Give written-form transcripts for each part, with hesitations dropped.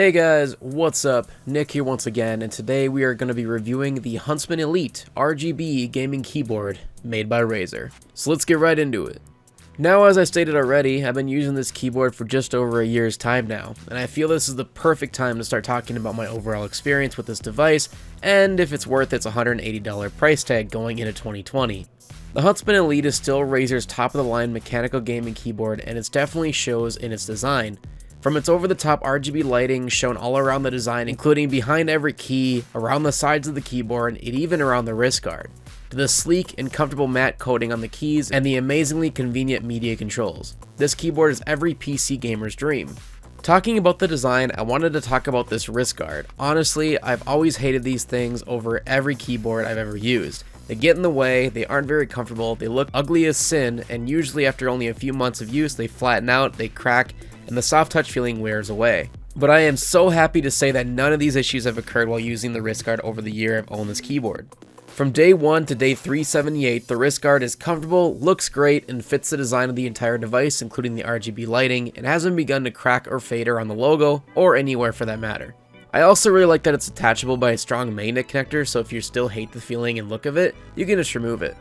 Hey guys, what's up? Nick here once again, and today we are going to be reviewing the Huntsman Elite RGB Gaming Keyboard made by Razer. So let's get right into it. Now, as I stated already, I've been using this keyboard for just over a year's time now, and I feel this is the perfect time to start talking about my overall experience with this device, and if it's worth its $180 price tag going into 2020. The Huntsman Elite is still Razer's top-of-the-line mechanical gaming keyboard, and it definitely shows in its design. From its over-the-top RGB lighting shown all around the design, including behind every key, around the sides of the keyboard, and even around the wrist guard, to the sleek and comfortable matte coating on the keys and the amazingly convenient media controls. This keyboard is every PC gamer's dream. Talking about the design, I wanted to talk about this wrist guard. Honestly, I've always hated these things over every keyboard I've ever used. They get in the way, they aren't very comfortable, they look ugly as sin, and usually after only a few months of use, they flatten out, they crack, and the soft touch feeling wears away. But I am so happy to say that none of these issues have occurred while using the wrist guard over the year I've owned this keyboard. From day 1 to day 378, the wrist guard is comfortable, looks great, and fits the design of the entire device, including the RGB lighting, and hasn't begun to crack or fade around the logo, or anywhere for that matter. I also really like that it's attachable by a strong magnet connector, so if you still hate the feeling and look of it, you can just remove it.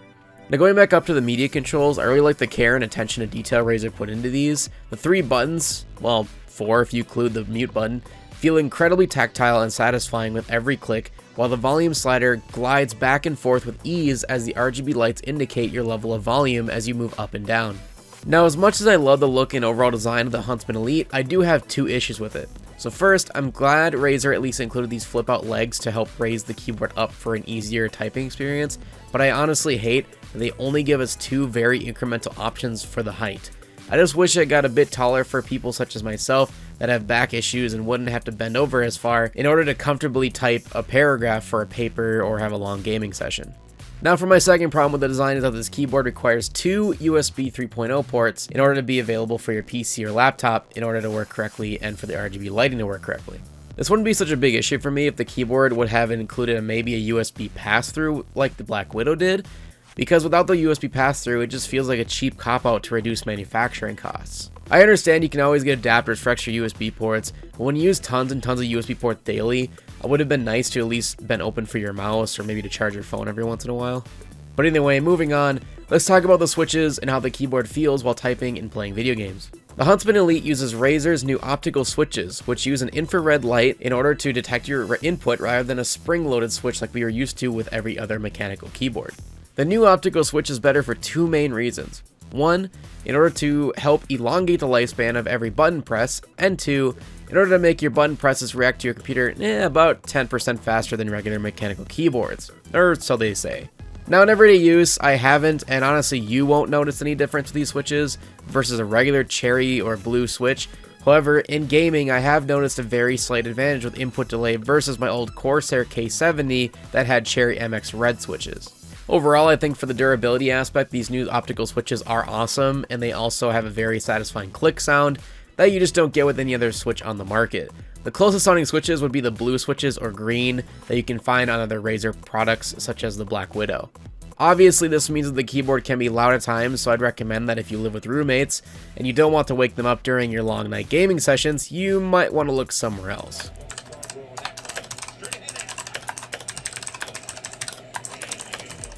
Now, going back up to the media controls, I really like the care and attention to detail Razer put into these. The 3 buttons, well, 4 if you include the mute button, feel incredibly tactile and satisfying with every click, while the volume slider glides back and forth with ease as the RGB lights indicate your level of volume as you move up and down. Now, as much as I love the look and overall design of the Huntsman Elite, I do have 2 issues with it. So first, I'm glad Razer at least included these flip-out legs to help raise the keyboard up for an easier typing experience, but I honestly hate that they only give us 2 very incremental options for the height. I just wish it got a bit taller for people such as myself that have back issues and wouldn't have to bend over as far in order to comfortably type a paragraph for a paper or have a long gaming session. Now, for my second problem with the design is that this keyboard requires 2 USB 3.0 ports in order to be available for your PC or laptop in order to work correctly and for the RGB lighting to work correctly. This wouldn't be such a big issue for me if the keyboard would have included maybe a USB pass-through like the Black Widow did, because without the USB pass-through, it just feels like a cheap cop-out to reduce manufacturing costs. I understand you can always get adapters for extra USB ports, but when you use tons and tons of USB ports daily, it would have been nice to at least been open for your mouse or maybe to charge your phone every once in a while. But anyway, moving on, let's talk about the switches and how the keyboard feels while typing and playing video games. The Huntsman Elite uses Razer's new optical switches, which use an infrared light in order to detect your input rather than a spring-loaded switch like we are used to with every other mechanical keyboard. The new optical switch is better for 2 main reasons. 1, in order to help elongate the lifespan of every button press, and 2, in order to make your button presses react to your computer about 10% faster than regular mechanical keyboards, or so they say. Now, in everyday use, I haven't, and honestly you won't notice any difference with these switches versus a regular cherry or blue switch. However, in gaming, I have noticed a very slight advantage with input delay versus my old Corsair K70 that had cherry MX red switches. Overall, I think for the durability aspect, these new optical switches are awesome, and they also have a very satisfying click sound that you just don't get with any other switch on the market. The closest sounding switches would be the blue switches or green that you can find on other Razer products such as the Black Widow. Obviously, this means that the keyboard can be loud at times, so I'd recommend that if you live with roommates and you don't want to wake them up during your long night gaming sessions, you might want to look somewhere else.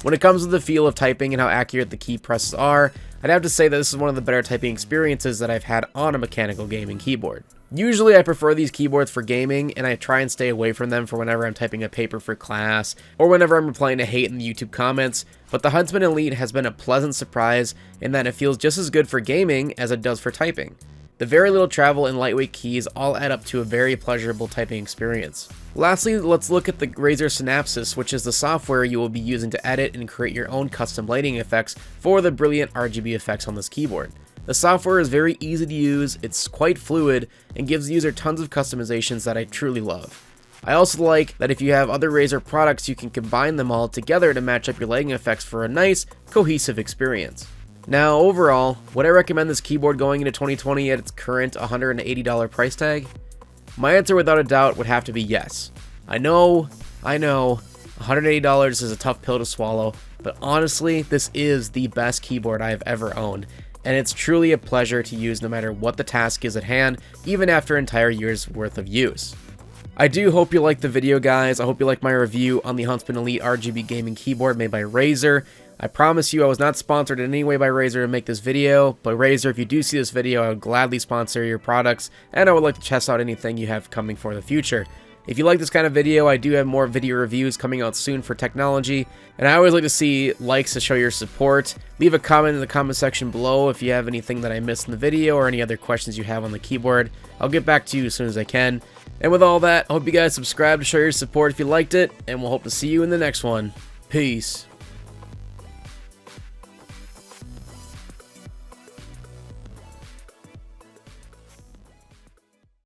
When it comes to the feel of typing and how accurate the key presses are, I'd have to say that this is one of the better typing experiences that I've had on a mechanical gaming keyboard. Usually I prefer these keyboards for gaming, and I try and stay away from them for whenever I'm typing a paper for class, or whenever I'm replying to hate in the YouTube comments, but the Huntsman Elite has been a pleasant surprise in that it feels just as good for gaming as it does for typing. The very little travel and lightweight keys all add up to a very pleasurable typing experience. Lastly, let's look at the Razer Synapse, which is the software you will be using to edit and create your own custom lighting effects for the brilliant RGB effects on this keyboard. The software is very easy to use, it's quite fluid, and gives the user tons of customizations that I truly love. I also like that if you have other Razer products, you can combine them all together to match up your lighting effects for a nice, cohesive experience. Now, overall, would I recommend this keyboard going into 2020 at its current $180 price tag? My answer without a doubt would have to be yes. I know, $180 is a tough pill to swallow, but honestly, this is the best keyboard I have ever owned. and it's truly a pleasure to use no matter what the task is at hand, even after an entire year's worth of use. I do hope you liked the video, guys. I hope you liked my review on the Huntsman Elite RGB Gaming Keyboard made by Razer. I promise you I was not sponsored in any way by Razer to make this video, but Razer, if you do see this video, I would gladly sponsor your products, and I would like to test out anything you have coming for the future. If you like this kind of video, I do have more video reviews coming out soon for technology, and I always like to see likes to show your support. Leave a comment in the comment section below if you have anything that I missed in the video or any other questions you have on the keyboard. I'll get back to you as soon as I can. And with all that, I hope you guys subscribe to show your support if you liked it, and we'll hope to see you in the next one. Peace.